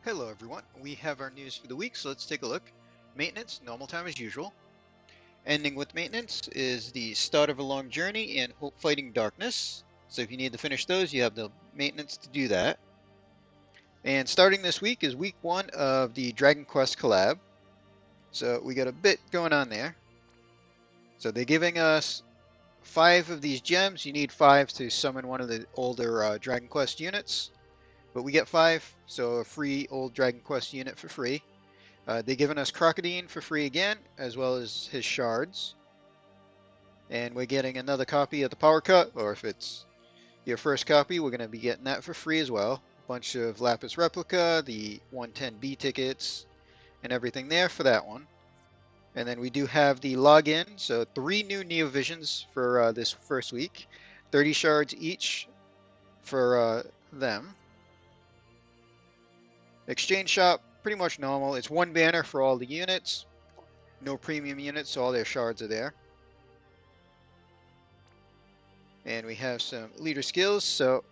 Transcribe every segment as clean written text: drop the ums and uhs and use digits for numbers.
Hello everyone, we have our news for the week, so let's take a look. Maintenance, normal time as usual. Ending with maintenance is the start of a long journey and Hope Fighting Darkness. So if you need to finish those, you have the maintenance to do that. And starting this week is week 1 of the Dragon Quest collab. So we got a bit going on there. So they're giving us 5 of these gems. You need 5 to summon one of the older Dragon Quest units. But we get 5, so a free old Dragon Quest unit for free. They've given us Crocodine for free again, as well as his shards. And we're getting another copy of the Power Cut, or if it's your first copy, we're going to be getting that for free as well. A bunch of Lapis Replica, the 110B tickets, and everything there for that one. And then we do have the login, so 3 new Neovisions for this first week. 30 shards each for them. Exchange shop, pretty much normal. It's 1 banner for all the units. No premium units, so all their shards are there. And we have some leader skills. So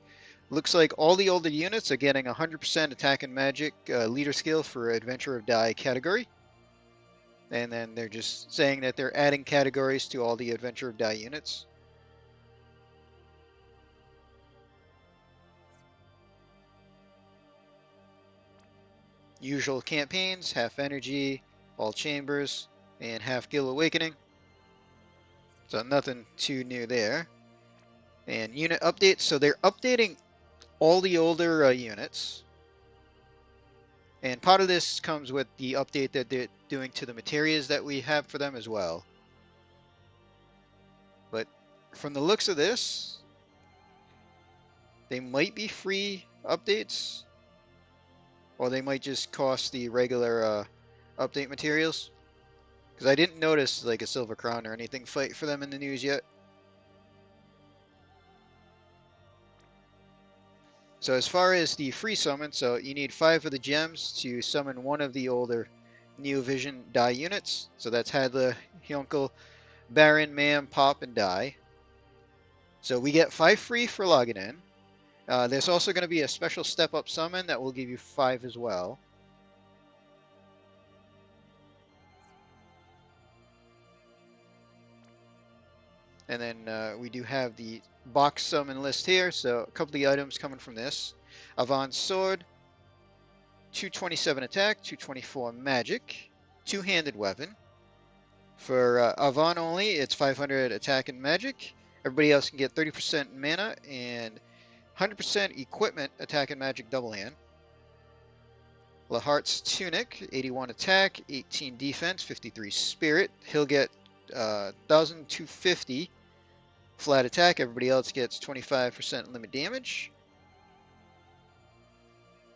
looks like all the older units are getting 100% attack and magic leader skill for Adventure of Die category. And then they're just saying that they're adding categories to all the Adventure of Die units. Usual campaigns, half energy, all chambers, and half Guild Awakening. So nothing too new there. And unit updates, so they're updating all the older units. And part of this comes with the update that they're doing to the materials that we have for them as well. But from the looks of this, they might be free updates, or they might just cost the regular update materials. Because I didn't notice like a Silver Crown or anything fight for them in the news yet. So as far as the free summon, so you need 5 of the gems to summon one of the older Neovision die units. So that's Hadla, Hyunkel, Baron, Mam, Pop, and Die. So we get 5 free for logging in. There's also going to be a special step-up summon that will give you 5 as well. And then we do have the box summon list here. So a couple of the items coming from this. Avan's Sword, 227 attack, 224 magic, two-handed weapon. For Avan only, it's 500 attack and magic. Everybody else can get 30% mana and 100% equipment attack and magic double hand. Larhart's Tunic, 81 attack, 18 defense, 53 spirit. He'll get 1,250 flat attack. Everybody else gets 25% limit damage.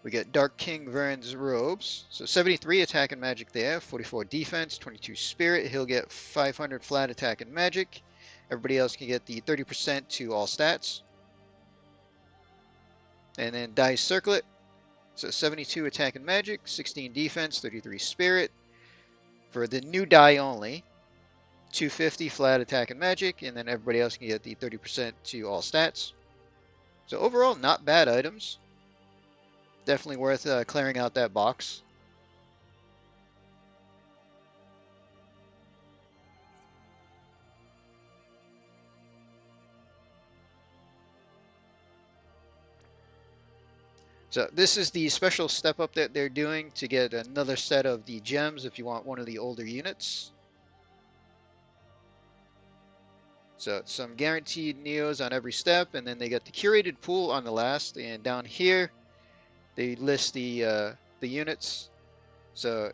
We get Dark King Vearn's Robes. So 73 attack and magic there, 44 defense, 22 spirit. He'll get 500 flat attack and magic. Everybody else can get the 30% to all stats. And then Dice Circlet. So 72 attack and magic, 16 defense, 33 spirit. For the new die only, 250 flat attack and magic, and then everybody else can get the 30% to all stats. So overall, not bad items. Definitely worth clearing out that box. So this is the special step up that they're doing to get another set of the gems if you want one of the older units. So some guaranteed Neos on every step, and then they got the curated pool on the last, and down here they list the units. So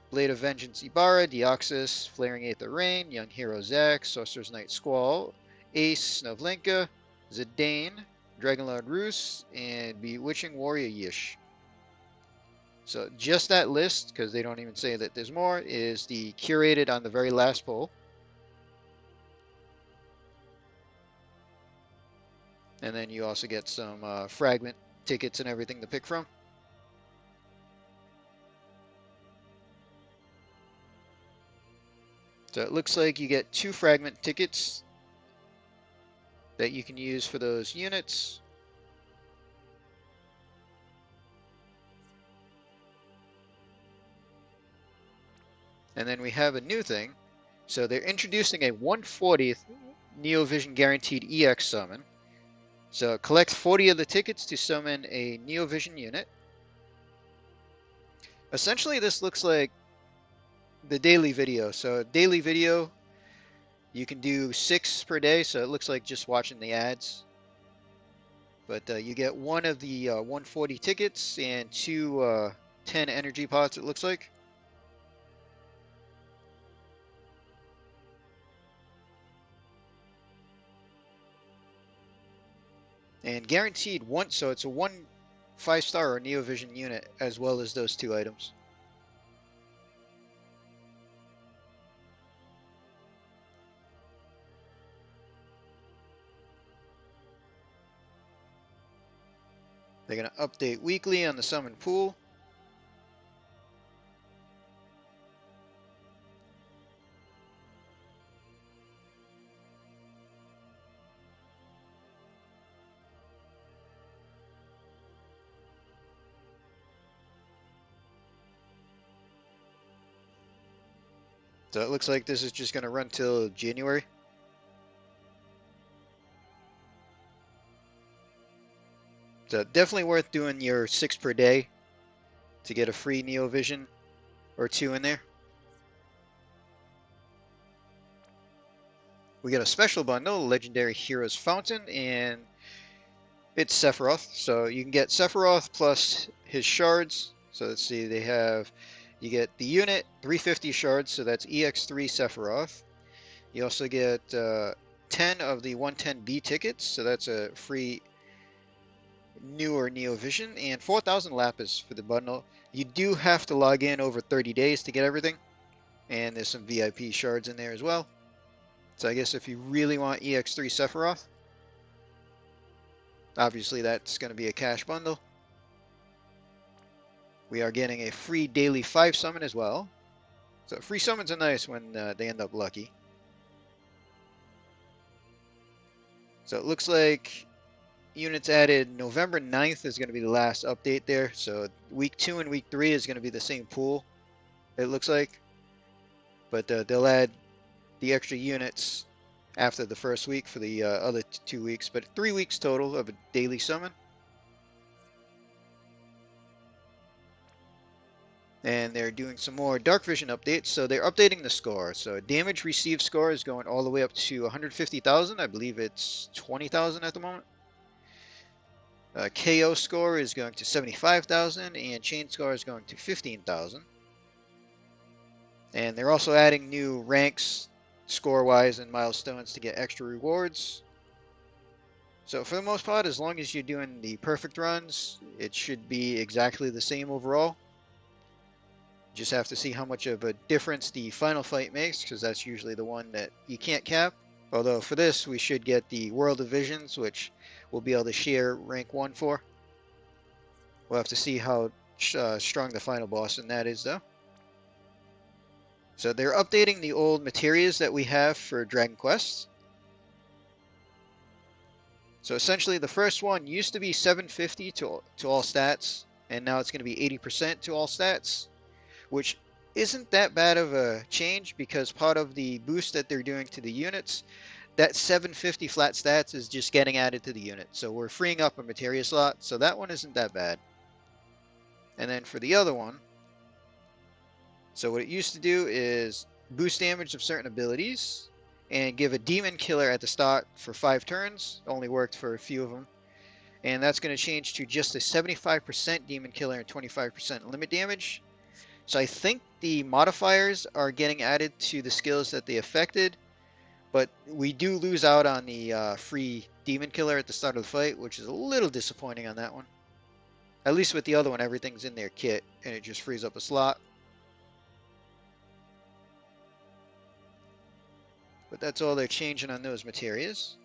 Blade of Vengeance Ibarra, Deoxys, Flaring Aether Rain, Young Hero Zack, Sorcerer's Knight Squall, Ace Snovlenka, Zidane, Dragonlord Roos, and Bewitching Warrior Yish. So just that list, because they don't even say that there's more, is the curated on the very last poll. And then you also get some fragment tickets and everything to pick from. So it looks like you get 2 fragment tickets that you can use for those units. And then we have a new thing. So they're introducing a 1/40th Neovision Guaranteed EX summon. So collect 40 of the tickets to summon a Neovision unit. Essentially, this looks like the daily video. So daily video, you can do 6 per day, so it looks like just watching the ads. But you get one of the 140 tickets and two 10 energy pots, it looks like. And guaranteed one, so it's a 1 5-star or Neovision unit as well as those 2 items. They're going to update weekly on the summon pool. So it looks like this is just going to run till January. So definitely worth doing your 6 per day to get a free Neovision or 2 in there. We got a special bundle, Legendary Heroes Fountain, and it's Sephiroth. So you can get Sephiroth plus his shards. So let's see, you get the unit, 350 shards, so that's EX3 Sephiroth. You also get 10 of the 110B tickets, so that's a free newer Neovision, and 4,000 Lapis for the bundle. You do have to log in over 30 days to get everything, and there's some VIP shards in there as well. So I guess if you really want EX3 Sephiroth, obviously that's going to be a cash bundle. We are getting a free daily 5 summon as well. So free summons are nice when they end up lucky. So it looks like units added November 9th is going to be the last update there. So week 2 and week 3 is going to be the same pool, it looks like. But they'll add the extra units after the first week for the other 2 weeks. But 3 weeks total of a daily summon. And they're doing some more Dark Vision updates. So they're updating the score. So damage received score is going all the way up to 150,000. I believe it's 20,000 at the moment. KO score is going to 75,000, and chain score is going to 15,000. And they're also adding new ranks score-wise and milestones to get extra rewards. So for the most part, as long as you're doing the perfect runs, it should be exactly the same overall. Just have to see how much of a difference the final fight makes, because that's usually the one that you can't cap. Although for this, we should get the World of Visions, which we'll be able to share rank 1 for. We'll have to see how strong the final boss in that is, though. So they're updating the old materials that we have for Dragon Quest. So essentially, the first one used to be 750 to all stats, and now it's going to be 80% to all stats, which isn't that bad of a change, because part of the boost that they're doing to the units, that 750 flat stats is just getting added to the unit. So we're freeing up a materia slot, so that one isn't that bad. And then for the other one, so what it used to do is boost damage of certain abilities and give a demon killer at the start for 5 turns. Only worked for a few of them. And that's going to change to just a 75% demon killer and 25% limit damage. So I think the modifiers are getting added to the skills that they affected, but we do lose out on the free demon killer at the start of the fight, which is a little disappointing on that one. At least with the other one, everything's in their kit, and it just frees up a slot. But that's all they're changing on those materials.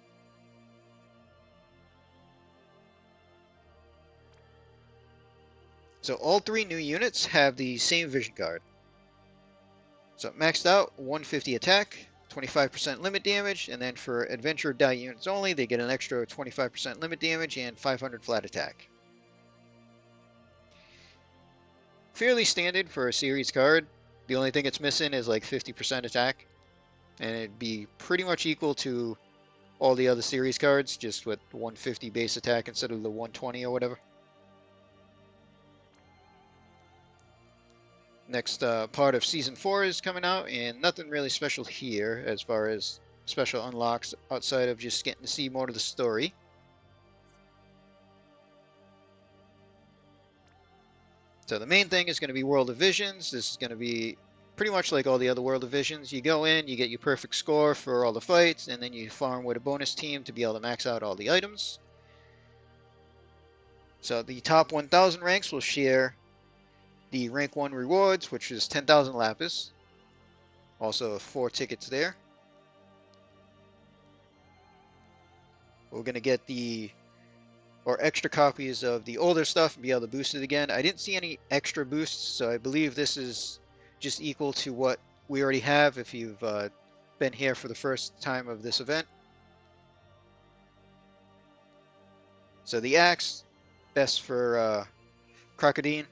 So all 3 new units have the same vision card. So maxed out, 150 attack, 25% limit damage, and then for Adventure Die units only, they get an extra 25% limit damage and 500 flat attack. Fairly standard for a series card. The only thing it's missing is like 50% attack, and it'd be pretty much equal to all the other series cards, just with 150 base attack instead of the 120 or whatever. Next part of Season 4 is coming out, and nothing really special here as far as special unlocks outside of just getting to see more of the story. So the main thing is going to be World of Visions. This is going to be pretty much like all the other World of Visions. You go in, you get your perfect score for all the fights, and then you farm with a bonus team to be able to max out all the items. So the top 1,000 ranks will share the rank 1 rewards, which is 10,000 lapis. Also 4 tickets there. We're going to get extra copies of the older stuff and be able to boost it again. I didn't see any extra boosts, so I believe this is just equal to what we already have if you've been here for the first time of this event. So the axe, best for Crocodine,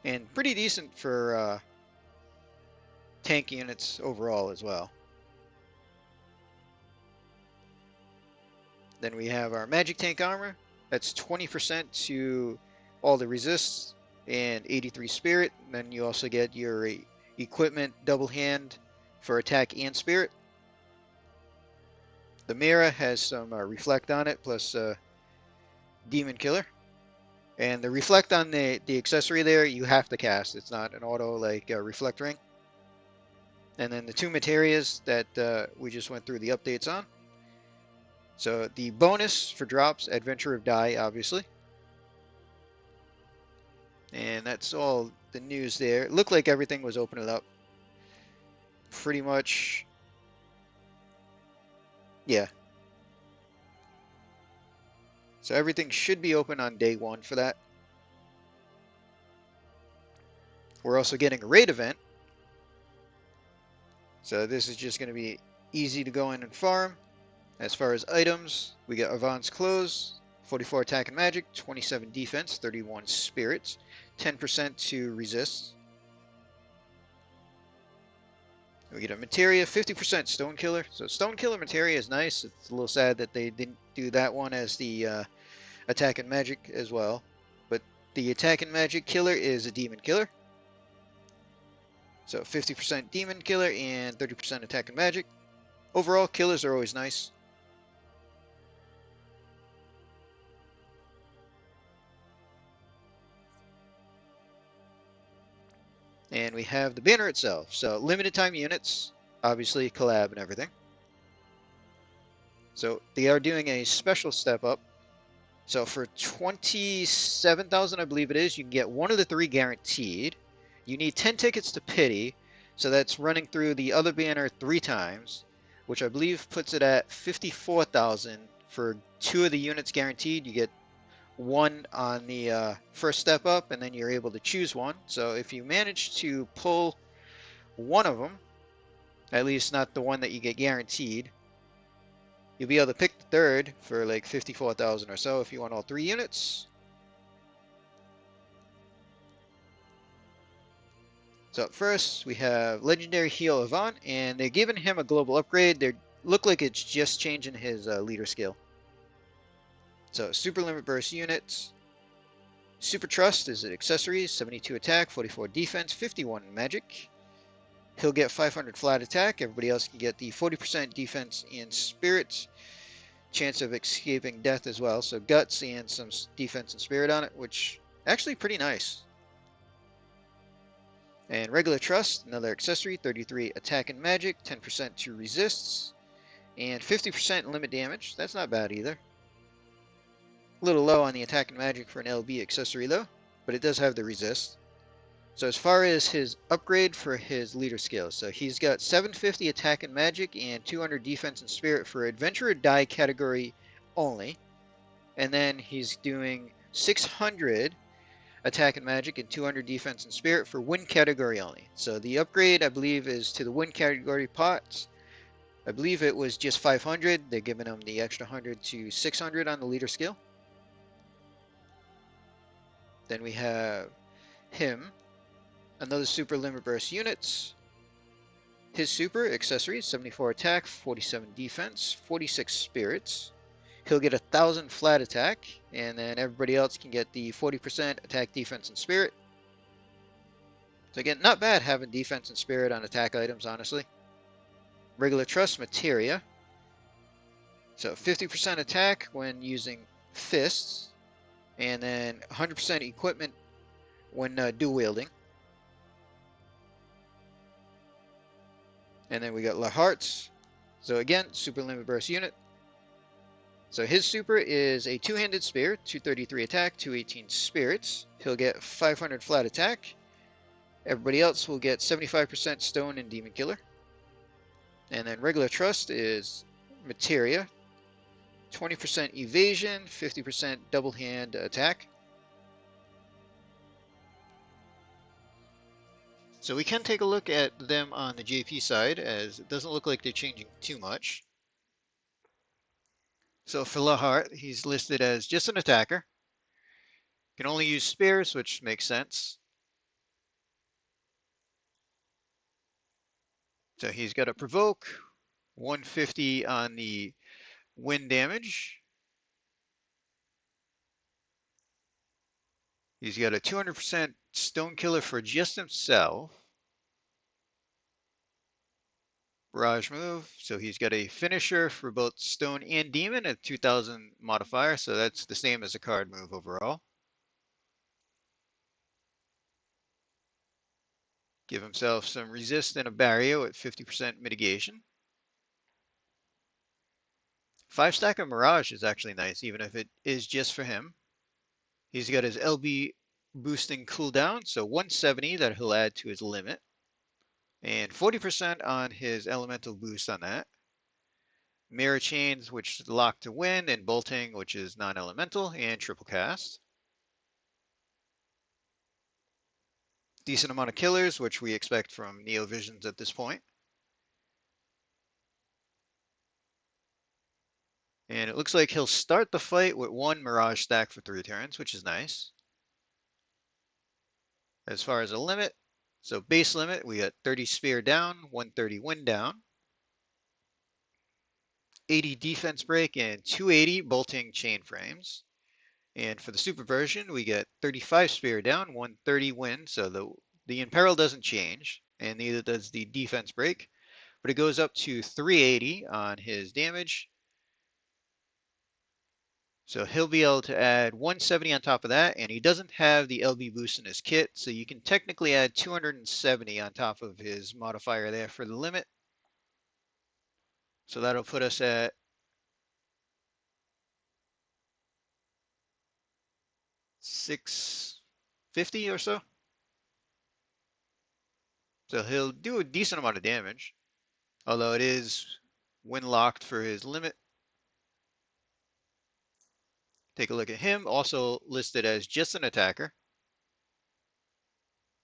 and pretty decent for tank units overall as well. Then we have our magic tank armor. That's 20% to all the resists and 83 spirit. And then you also get your equipment double hand for attack and spirit. The mirror has some reflect on it plus demon killer. And the reflect on the accessory there, you have to cast. It's not an auto like reflect ring. And then the 2 materias that we just went through the updates on. So the bonus for drops, Adventure of Die, obviously. And that's all the news there. It looked like everything was opening up. Pretty much. Yeah. So everything should be open on day 1 for that. We're also getting a raid event. So this is just going to be easy to go in and farm. As far as items, we get Avan's Clothes, 44 attack and magic, 27 defense, 31 spirits, 10% to resist. We get a materia, 50% stone killer. So stone killer materia is nice. It's a little sad that they didn't do that one as the attack and magic as well. But the attack and magic killer is a demon killer. So 50% demon killer and 30% attack and magic. Overall, killers are always nice. And we have the banner itself. So limited time units, obviously collab and everything. So they are doing a special step up. So for 27,000, I believe it is, you can get 1 of the 3 guaranteed. You need 10 tickets to pity. So that's running through the other banner 3 times, which I believe puts it at 54,000 for 2 of the units guaranteed. You get 1 on the first step up, and then you're able to choose 1. So if you manage to pull 1 of them, at least not the one that you get guaranteed, you'll be able to pick the 3rd for like 54,000 or so if you want all 3 units. So up first, we have Legendary Heal Avan, and they're giving him a global upgrade. They look like it's just changing his leader skill. So Super Limit Burst units. Super Trust is accessories, 72 attack, 44 defense, 51 magic. He'll get 500 flat attack. Everybody else can get the 40% defense and spirit. Chance of escaping death as well. So guts and some defense and spirit on it, which actually pretty nice. And Regular Trust, another accessory, 33 attack and magic, 10% to resists, and 50% limit damage. That's not bad either. A little low on the attack and magic for an LB accessory though, but it does have the resist. So as far as his upgrade for his leader skill, so he's got 750 attack and magic and 200 defense and spirit for adventure or die category only. And then he's doing 600 attack and magic and 200 defense and spirit for win category only. So the upgrade, I believe, is to the win category pots. I believe it was just 500. They're giving him the extra 100 to 600 on the leader skill. Then we have him. Another super limit burst units. His super accessories: 74 attack, 47 defense, 46 spirits. He'll get 1,000 flat attack, and then everybody else can get the 40% attack, defense, and spirit. So again, not bad having defense and spirit on attack items, honestly. Regular trust materia. So 50% attack when using fists, and then 100% equipment when dual wielding. And then we got Larhart. So again, super limit burst unit. So his super is a two-handed spear, 233 attack, 218 spirits. He'll get 500 flat attack. Everybody else will get 75% stone and demon killer. And then regular trust is materia, 20% evasion, 50% double hand attack. So we can take a look at them on the JP side, as it doesn't look like they're changing too much. So for Larhart, he's listed as just an attacker. Can only use spears, which makes sense. So he's got a provoke, 150 on the wind damage. He's got a 200% stone killer for just himself. Barrage move. So he's got a finisher for both stone and demon at 2000 modifier. So that's the same as a card move overall. Give himself some resist and a barrier at 50% mitigation. 5-stack of Mirage is actually nice, even if it is just for him. He's got his LB boosting cooldown, so 170 that he'll add to his limit. And 40% on his elemental boost on that. Mirror chains, which lock to wind, and bolting, which is non-elemental, and triple cast. Decent amount of killers, which we expect from Neo Visions at this point. And it looks like he'll start the fight with 1 Mirage stack for 3 turns, which is nice. As far as a limit, so base limit, we got 30 spear down, 130 wind down, 80 defense break, and 280 bolting chain frames. And for the super version, we get 35 spear down, 130 wind, so the imperil doesn't change, and neither does the defense break, but it goes up to 380 on his damage. So he'll be able to add 170 on top of that, and he doesn't have the LB boost in his kit, so you can technically add 270 on top of his modifier there for the limit. So that'll put us at 650 or so. So he'll do a decent amount of damage, although it is wind locked for his limit. Take a look at him, also listed as just an attacker.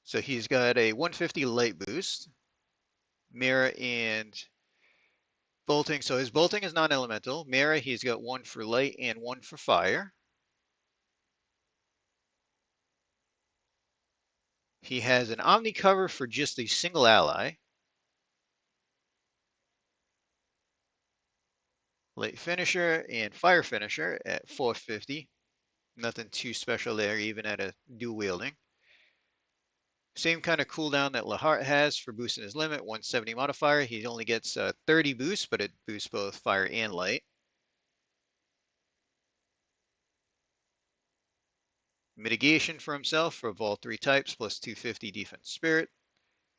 So he's got a 150 light boost, mirror, and bolting. So his bolting is non-elemental. Mirror, he's got 1 for light and 1 for fire. He has an Omni cover for just a single ally. Light finisher and fire finisher at 450. Nothing too special there, even at a dual wielding. Same kind of cooldown that Larhart has for boosting his limit, 170 modifier. He only gets 30 boost, but it boosts both fire and light. Mitigation for himself for all 3 types, plus 250 defense spirit,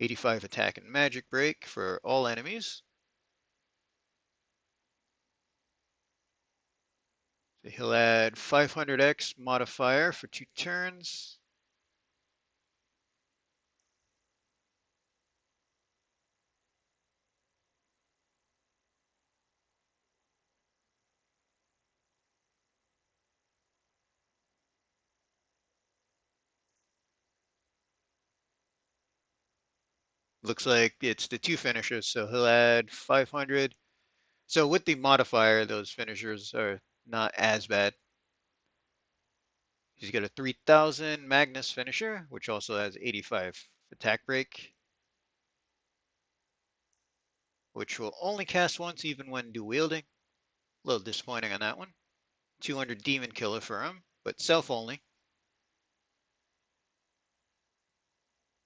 85 attack and magic break for all enemies. So he'll add 500x modifier for 2 turns. Looks like it's the 2 finishers, so he'll add 500. So with the modifier, those finishers are not as bad. He's got a 3000 Magnus finisher, which also has 85 attack break, which will only cast once even when dual wielding. A little disappointing on that one. 200 demon killer for him, but self only.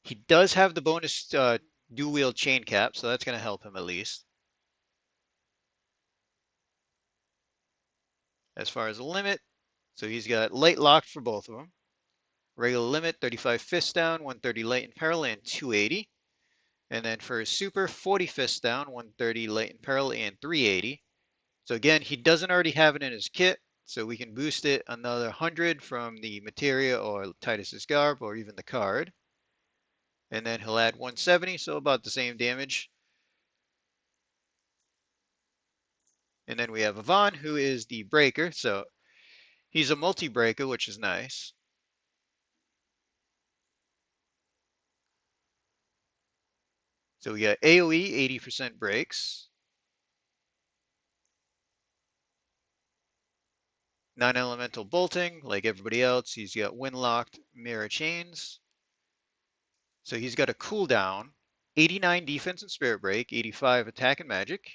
He does have the bonus dual wield chain cap, so that's going to help him at least. As far as the limit, so he's got light locked for both of them. Regular limit, 35 fists down, 130 light and peril, and 280. And then for his super, 40 fists down, 130 light and peril, and 380. So again, he doesn't already have it in his kit, so we can boost it another 100 from the materia or Titus's Garb or even the card. And then he'll add 170, so about the same damage. And then we have Avan, who is the breaker, so he's a multi-breaker, which is nice. So we got AoE, 80% breaks. Non-elemental bolting, like everybody else. He's got wind-locked mirror chains. So he's got a cooldown, 89 defense and spirit break, 85 attack and magic,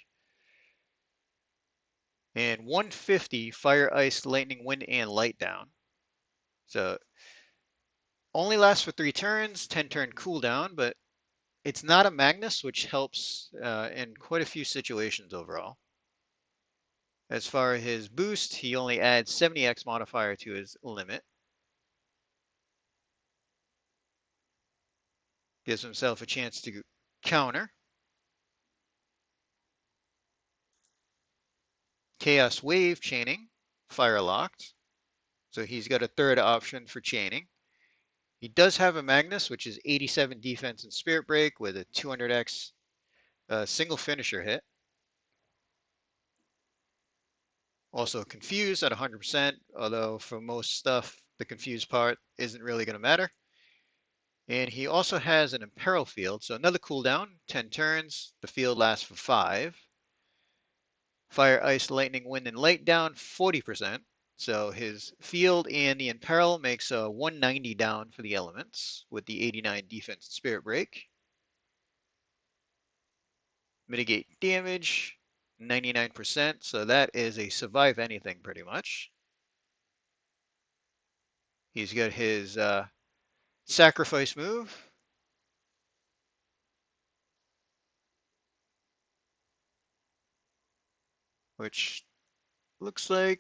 and 150 fire, ice, lightning, wind, and light down. So only lasts for 3 turns, 10 turn cooldown, but it's not a Magnus, which helps in quite a few situations overall. As far as his boost, he only adds 70x modifier to his limit. Gives himself a chance to counter. Chaos Wave chaining, fire locked. So he's got a third option for chaining. He does have a Magnus, which is 87 defense and spirit break with a 200x single finisher hit. Also confused at 100%, although for most stuff, the confused part isn't really going to matter. And he also has an Imperil field, so another cooldown, 10 turns. The field lasts for 5. Fire, ice, lightning, wind, and light down 40%. So his field and the Imperil makes a 190 down for the elements with the 89 defense and spirit break. Mitigate damage, 99%, so that is a survive anything pretty much. He's got his sacrifice move. Which looks like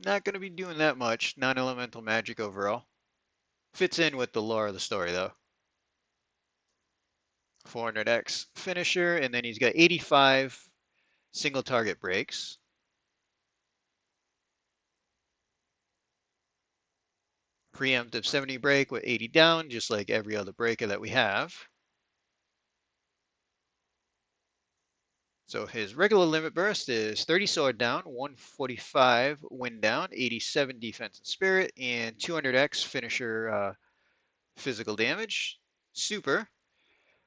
not going to be doing that much. Non-elemental magic overall. Fits in with the lore of the story though. 400x finisher, and then he's got 85 single target breaks. Preemptive 70 break with 80 down, just like every other breaker that we have. So his regular limit burst is 30 sword down, 145 wind down, 87 defense and spirit, and 200x finisher physical damage. Super,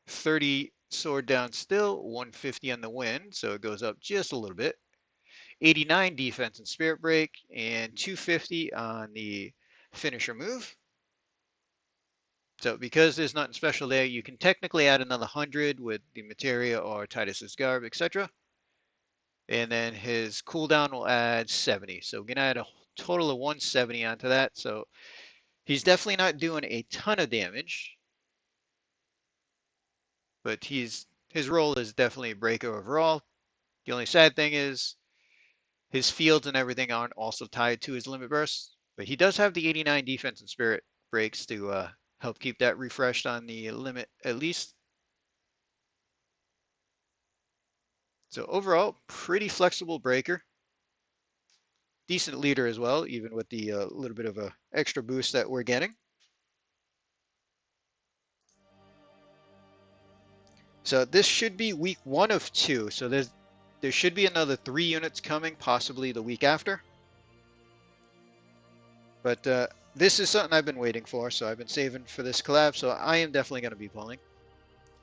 30 sword down still, 150 on the wind, so it goes up just a little bit. 89 defense and spirit break, and 250 on the finisher move. So because there's nothing special there, you can technically add another 100 with the materia or Titus's Garb, etc. And then his cooldown will add 70. So we're going to add a total of 170 onto that. So he's definitely not doing a ton of damage. But his role is definitely a breaker overall. The only sad thing is his fields and everything aren't also tied to his limit burst. But he does have the 89 defense and spirit breaks to help keep that refreshed on the limit at least. So overall, pretty flexible breaker. Decent leader as well, even with the little bit of a extra boost that we're getting. So this should be week 1 of 2. So there should be another 3 units coming, possibly the week after. But this is something I've been waiting for, so I've been saving for this collab, so I am definitely going to be pulling.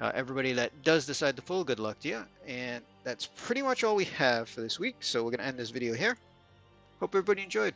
Everybody that does decide to pull, good luck to you. And that's pretty much all we have for this week, so we're going to end this video here. Hope everybody enjoyed.